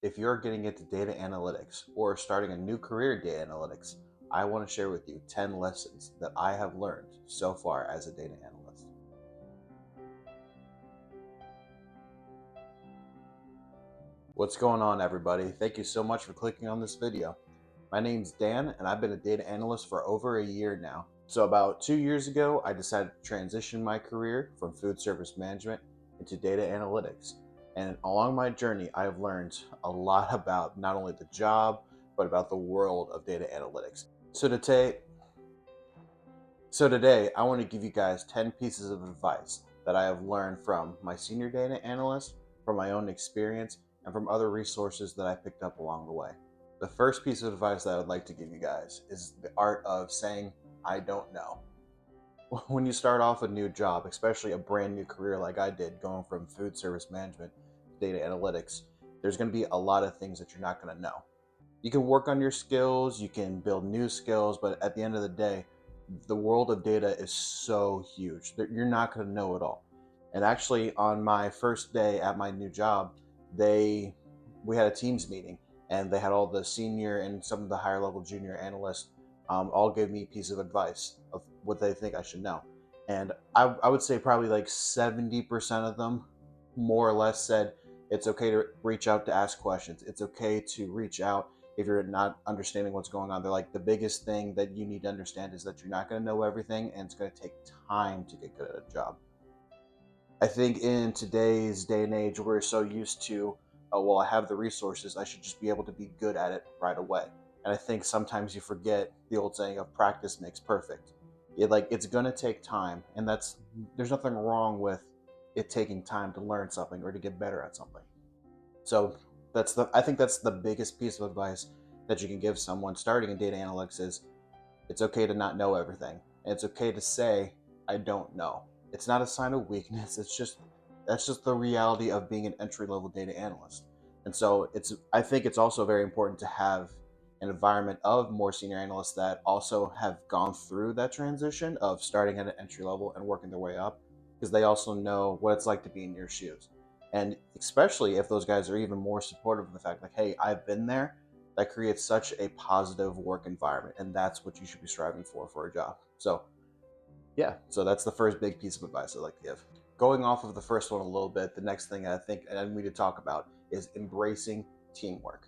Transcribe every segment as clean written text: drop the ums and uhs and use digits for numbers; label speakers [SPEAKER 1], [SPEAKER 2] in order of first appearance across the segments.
[SPEAKER 1] If you're getting into data analytics or starting a new career in data analytics, I want to share with you 10 lessons that I have learned so far as a data analyst. What's going on, everybody? Thank you so much for clicking on this video. My name's Dan, and I've been a data analyst for over a year now. So about 2 years ago, I decided to transition my career from food service management into data analytics. And along my journey, I have learned a lot about not only the job, but about the world of data analytics. So today, I want to give you guys 10 pieces of advice that I have learned from my senior data analyst, from my own experience, and from other resources that I picked up along the way. The first piece of advice that I would like to give you guys is the art of saying, I don't know. When you start off a new job, especially a brand new career like I did, going from food service management to data analytics, there's going to be a lot of things that you're not going to know. You can work on your skills, you can build new skills, but at the end of the day, the world of data is so huge that you're not going to know it all. And actually, on my first day at my new job, we had a Teams meeting, and they had all the senior and some of the higher level junior analysts all gave me a piece of advice of what they think I should know. And I would say probably like 70% of them more or less said it's okay to reach out to ask questions. It's okay to reach out if you're not understanding what's going on. They're like, the biggest thing that you need to understand is that you're not going to know everything, and it's going to take time to get good at a job. I think in today's day and age, we're so used to, oh, well, I have the resources, I should just be able to be good at it right away. And I think sometimes you forget the old saying of practice makes perfect. It's going to take time, and there's nothing wrong with it taking time to learn something or to get better at something. So I think that's the biggest piece of advice that you can give someone starting in data analytics is it's okay to not know everything. And it's okay to say, I don't know. It's not a sign of weakness. That's just the reality of being an entry-level data analyst. And so I think it's also very important to have an environment of more senior analysts that also have gone through that transition of starting at an entry level and working their way up, because they also know what it's like to be in your shoes. And especially if those guys are even more supportive of the fact, like, hey, I've been there, that creates such a positive work environment. And that's what you should be striving for a job. So yeah, so that's the first big piece of advice I'd like to give. Going off of the first one a little bit, the next thing I think I need to talk about is embracing teamwork.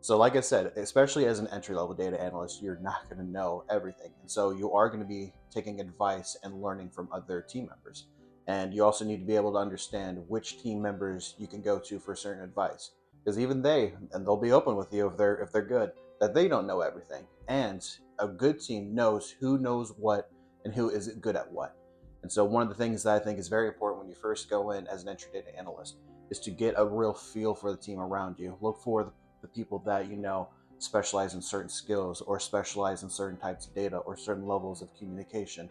[SPEAKER 1] So like I said, especially as an entry-level data analyst, you're not going to know everything. And so you are going to be taking advice and learning from other team members. And you also need to be able to understand which team members you can go to for certain advice. Because even they'll be open with you if they're good, that they don't know everything. And a good team knows who knows what and who is good at what. And so one of the things that I think is very important when you first go in as an entry data analyst is to get a real feel for the team around you. Look for the people that you know specialize in certain skills or specialize in certain types of data or certain levels of communication.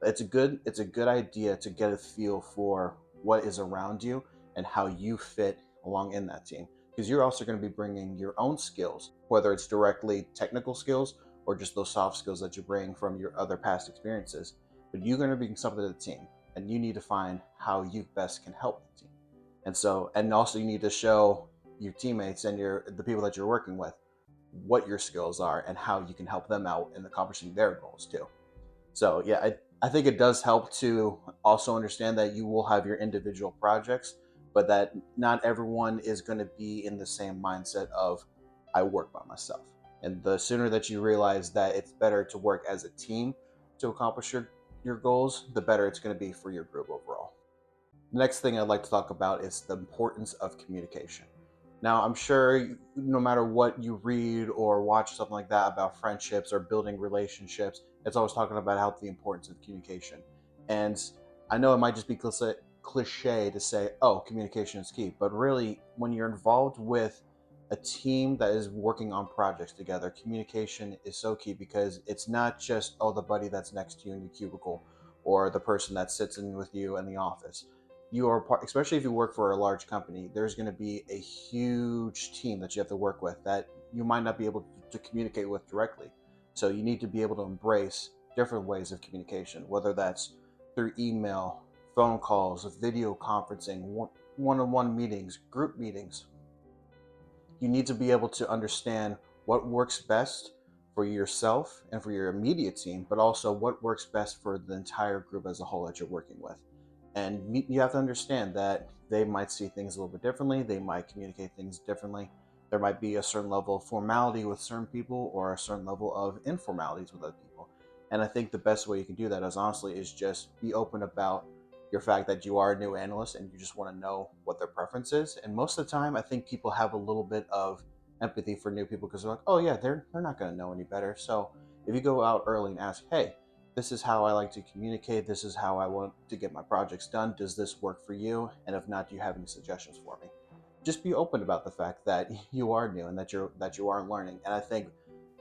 [SPEAKER 1] It's a good idea to get a feel for what is around you and how you fit along in that team, because you're also going to be bringing your own skills, whether it's directly technical skills or just those soft skills that you bring from your other past experiences. But you're going to bring something to the team, and you need to find how you best can help the team. And also you need to show your teammates and the people that you're working with what your skills are and how you can help them out in accomplishing their goals too. So yeah, I think it does help to also understand that you will have your individual projects, but that not everyone is going to be in the same mindset of I work by myself. And the sooner that you realize that it's better to work as a team to accomplish your goals, the better it's going to be for your group overall. The next thing I'd like to talk about is the importance of communication. Now, I'm sure no matter what you read or watch something like that about friendships or building relationships, it's always talking about how the importance of communication. And I know it might just be cliche to say, oh, communication is key. But really, when you're involved with a team that is working on projects together, communication is so key, because it's not just, oh, the buddy that's next to you in your cubicle or the person that sits in with you in the office. You are part, especially if you work for a large company, there's going to be a huge team that you have to work with that you might not be able to communicate with directly. So you need to be able to embrace different ways of communication, whether that's through email, phone calls, video conferencing, one-on-one meetings, group meetings. you need to be able to understand what works best for yourself and for your immediate team, but also what works best for the entire group as a whole that you're working with. And you have to understand that they might see things a little bit differently. They might communicate things differently. There might be a certain level of formality with certain people or a certain level of informalities with other people. And I think the best way you can do that is honestly is just be open about your fact that you are a new analyst and you just want to know what their preference is. And most of the time, I think people have a little bit of empathy for new people because they're like, oh yeah, they're not going to know any better. So if you go out early and ask, hey, this is how I like to communicate. This is how I want to get my projects done. Does this work for you? And if not, do you have any suggestions for me? Just be open about the fact that you are new and that you are learning. And I think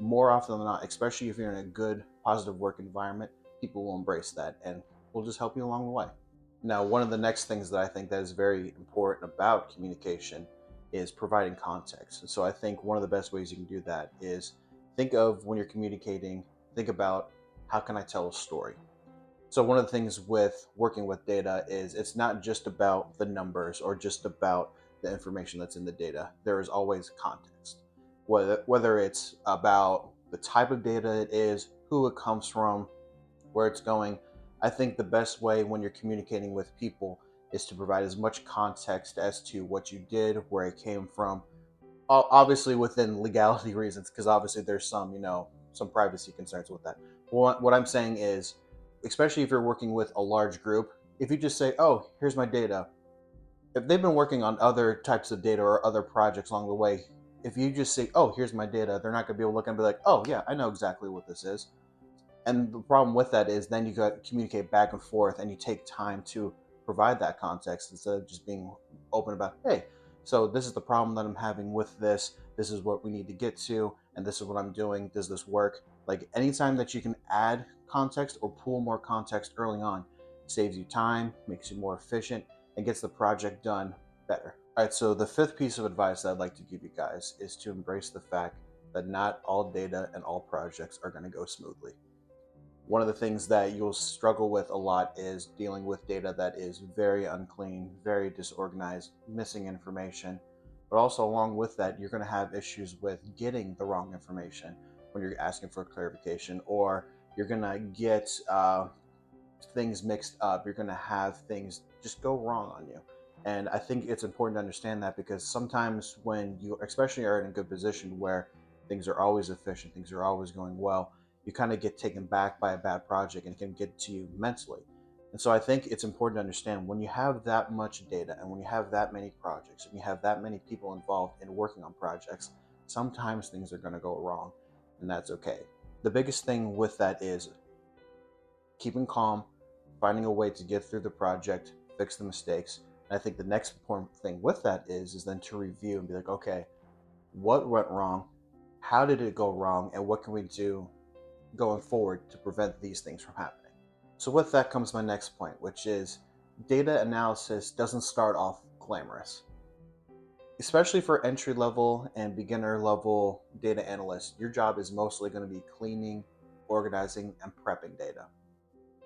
[SPEAKER 1] more often than not, especially if you're in a good, positive work environment, people will embrace that and will just help you along the way. Now, one of the next things that I think that is very important about communication is providing context. And so I think one of the best ways you can do that is think of when you're communicating, think about how can I tell a story? So one of the things with working with data is it's not just about the numbers or just about the information that's in the data. There is always context. Whether it's about the type of data it is, who it comes from, where it's going. I think the best way when you're communicating with people is to provide as much context as to what you did, where it came from, obviously within legality reasons, because obviously there's some privacy concerns with that. What I'm saying is, especially if you're working with a large group, if you just say, oh, here's my data, if they've been working on other types of data or other projects along the way, if you just say, oh, here's my data, they're not going to be able to look and be like, oh yeah, I know exactly what this is. And the problem with that is then you got to communicate back and forth and you take time to provide that context instead of just being open about, hey, so this is the problem that I'm having with this. This is what we need to get to, and this is what I'm doing. Does this work? Like anytime that you can add context or pull more context early on, saves you time, makes you more efficient, and gets the project done better. All right, so the fifth piece of advice that I'd like to give you guys is to embrace the fact that not all data and all projects are going to go smoothly. One of the things that you'll struggle with a lot is dealing with data that is very unclean, very disorganized, missing information. But also along with that, you're going to have issues with getting the wrong information when you're asking for clarification, or you're going to get things mixed up. You're going to have things just go wrong on you. And I think it's important to understand that, because sometimes when you especially are in a good position where things are always efficient, things are always going well, you kind of get taken back by a bad project and it can get to you mentally. And so I think it's important to understand when you have that much data and when you have that many projects and you have that many people involved in working on projects, sometimes things are going to go wrong, and that's okay. The biggest thing with that is keeping calm, finding a way to get through the project, fix the mistakes. And I think the next important thing with that is then to review and be like, okay, what went wrong? How did it go wrong? And what can we do going forward to prevent these things from happening? So with that comes my next point, which is data analysis doesn't start off glamorous. Especially for entry level and beginner level data analysts, your job is mostly going to be cleaning, organizing, and prepping data.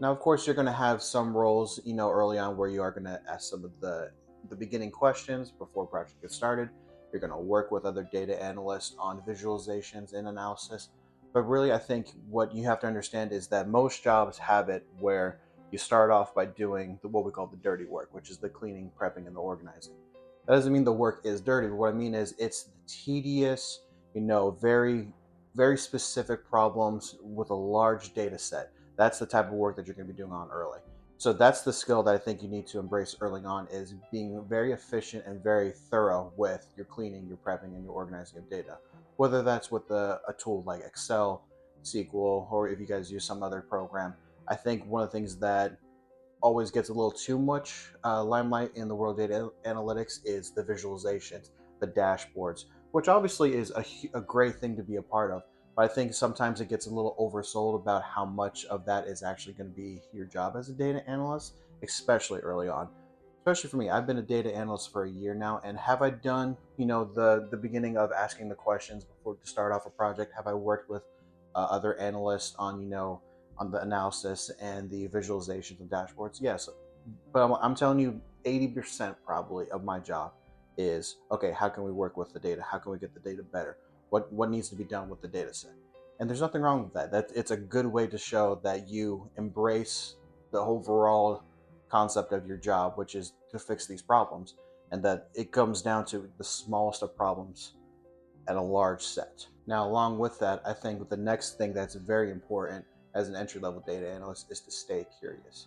[SPEAKER 1] Now, of course, you're going to have some roles, early on where you are going to ask some of the beginning questions before a project gets started. You're going to work with other data analysts on visualizations and analysis. But really, I think what you have to understand is that most jobs have it where you start off by doing what we call the dirty work, which is the cleaning, prepping, and the organizing. That doesn't mean the work is dirty. What I mean is it's the tedious, very, very specific problems with a large data set. That's the type of work that you're going to be doing on early. So that's the skill that I think you need to embrace early on, is being very efficient and very thorough with your cleaning, your prepping, and your organizing of data. Whether that's with a tool like Excel, SQL, or if you guys use some other program. I think one of the things that always gets a little too much limelight in the world of data analytics is the visualizations, the dashboards, which obviously is a great thing to be a part of. But I think sometimes it gets a little oversold about how much of that is actually going to be your job as a data analyst, especially early on. Especially for me, I've been a data analyst for a year now, and have I done, the beginning of asking the questions before to start off a project? Have I worked with other analysts on, on the analysis and the visualizations and dashboards? Yes, but I'm telling you, 80% probably of my job is, okay, how can we work with the data? How can we get the data better? What needs to be done with the data set? And there's nothing wrong with that. It's a good way to show that you embrace the overall concept of your job, which is to fix these problems, and that it comes down to the smallest of problems at a large set. Now, along with that, I think the next thing that's very important as an entry-level data analyst is to stay curious.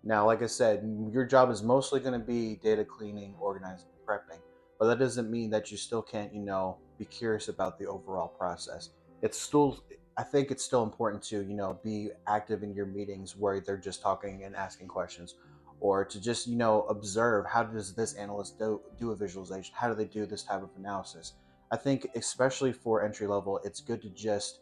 [SPEAKER 1] Now, like I said, your job is mostly going to be data cleaning, organizing, and prepping, but that doesn't mean that you still can't, be curious about the overall process. It's still, I think it's still important to, be active in your meetings where they're just talking and asking questions, or to just, observe how does this analyst do a visualization? How do they do this type of analysis? I think, especially for entry level, it's good to just,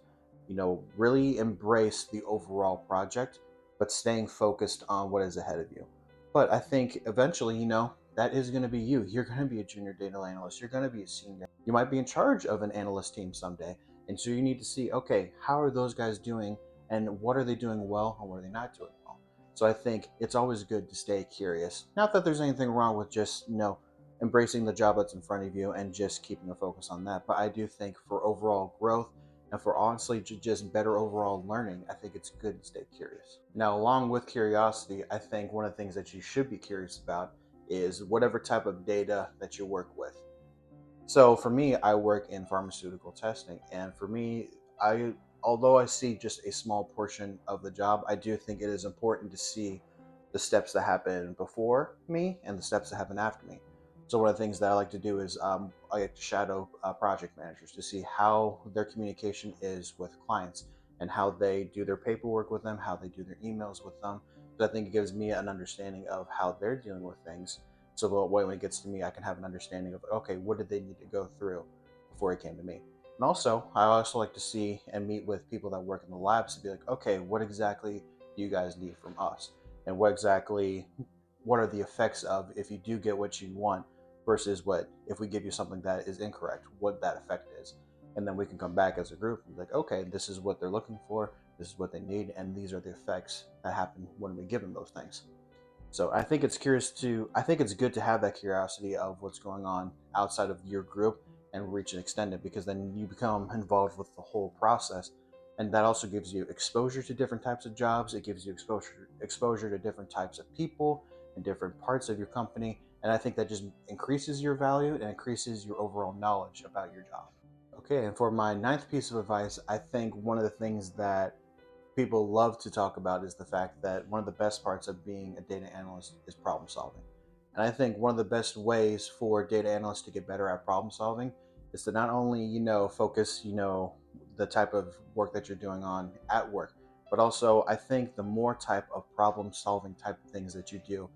[SPEAKER 1] really embrace the overall project but staying focused on what is ahead of you. But I think eventually, that is going to be you. You're going to be a junior data analyst. You're going to be a senior. You might be in charge of an analyst team someday. And so you need to see, okay, how are those guys doing and what are they doing well and what are they not doing well? So I think it's always good to stay curious. Not that there's anything wrong with just, embracing the job that's in front of you and just keeping a focus on that. But I do think for overall growth and for honestly just better overall learning, I think it's good to stay curious. Now, along with curiosity, I think one of the things that you should be curious about is whatever type of data that you work with. So for me, I work in pharmaceutical testing, and for me, although I see just a small portion of the job, I do think it is important to see the steps that happen before me and the steps that happen after me. So one of the things that I like to do is I like to shadow project managers to see how their communication is with clients and how they do their paperwork with them, how they do their emails with them. So I think it gives me an understanding of how they're dealing with things. So that when it gets to me, I can have an understanding of, okay, what did they need to go through before it came to me? And also, I also like to see and meet with people that work in the labs to be like, okay, what exactly do you guys need from us? And what are the effects of if you do get what you want versus what if we give you something that is incorrect, what that effect is. And then we can come back as a group and be like, okay, this is what they're looking for, this is what they need, and these are the effects that happen when we give them those things. So I think it's good to have that curiosity of what's going on outside of your group and reach and extend it, because then you become involved with the whole process. And that also gives you exposure to different types of jobs. It gives you exposure to different types of people and different parts of your company. And I think that just increases your value and increases your overall knowledge about your job. Okay, and for my ninth piece of advice, I think one of the things that people love to talk about is the fact that one of the best parts of being a data analyst is problem solving. And I think one of the best ways for data analysts to get better at problem solving is to not only, focus, the type of work that you're doing on at work, but also I think the more type of problem solving type of things that you do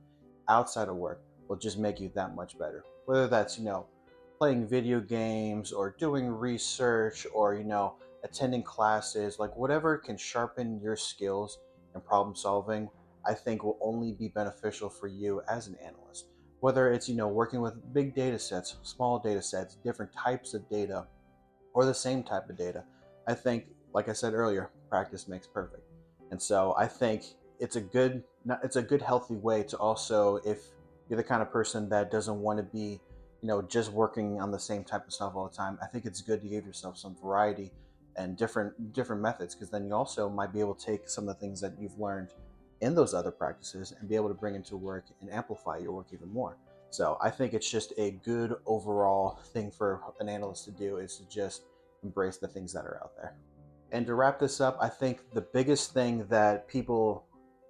[SPEAKER 1] outside of work will just make you that much better. Whether that's, playing video games or doing research or, attending classes, like whatever can sharpen your skills and problem solving, I think will only be beneficial for you as an analyst. Whether it's, working with big data sets, small data sets, different types of data, or the same type of data. I think, like I said earlier, practice makes perfect. And so I think it's a good healthy way to also, if you're the kind of person that doesn't want to be, just working on the same type of stuff all the time, I think it's good to give yourself some variety and different methods, because then you also might be able to take some of the things that you've learned in those other practices and be able to bring into work and amplify your work even more. So I think it's just a good overall thing for an analyst to do, is to just embrace the things that are out there. And to wrap this up, I think the biggest thing that people,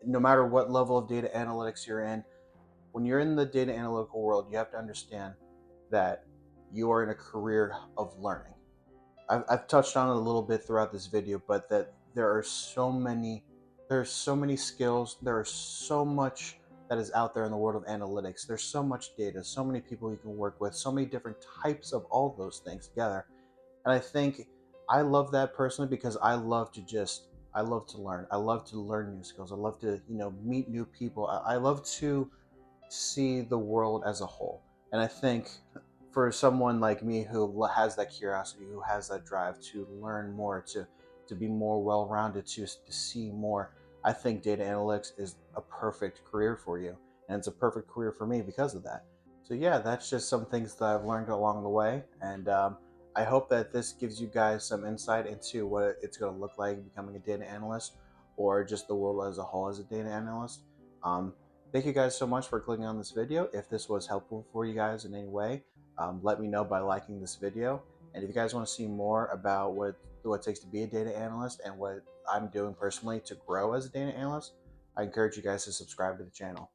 [SPEAKER 1] no matter what level of data analytics you're in, when you're in the data analytical world, you have to understand that you are in a career of learning. I've touched on it a little bit throughout this video, but that there are so many skills, there is so much that is out there in the world of analytics. There's so much data, so many people you can work with, so many different types of all those things together. And I think I love that personally because I love to learn. I love to learn new skills. I love to, meet new people. I love to see the world as a whole. And I think for someone like me who has that curiosity, who has that drive to learn more, to be more well-rounded, to see more, I think data analytics is a perfect career for you. And it's a perfect career for me because of that. So yeah, that's just some things that I've learned along the way, and I hope that this gives you guys some insight into what it's going to look like becoming a data analyst, or just the world as a whole as a data analyst. Um, Thank you guys so much for clicking on this video. If this was helpful for you guys in any way, let me know by liking this video. And if you guys want to see more about what it takes to be a data analyst and what I'm doing personally to grow as a data analyst, I encourage you guys to subscribe to the channel.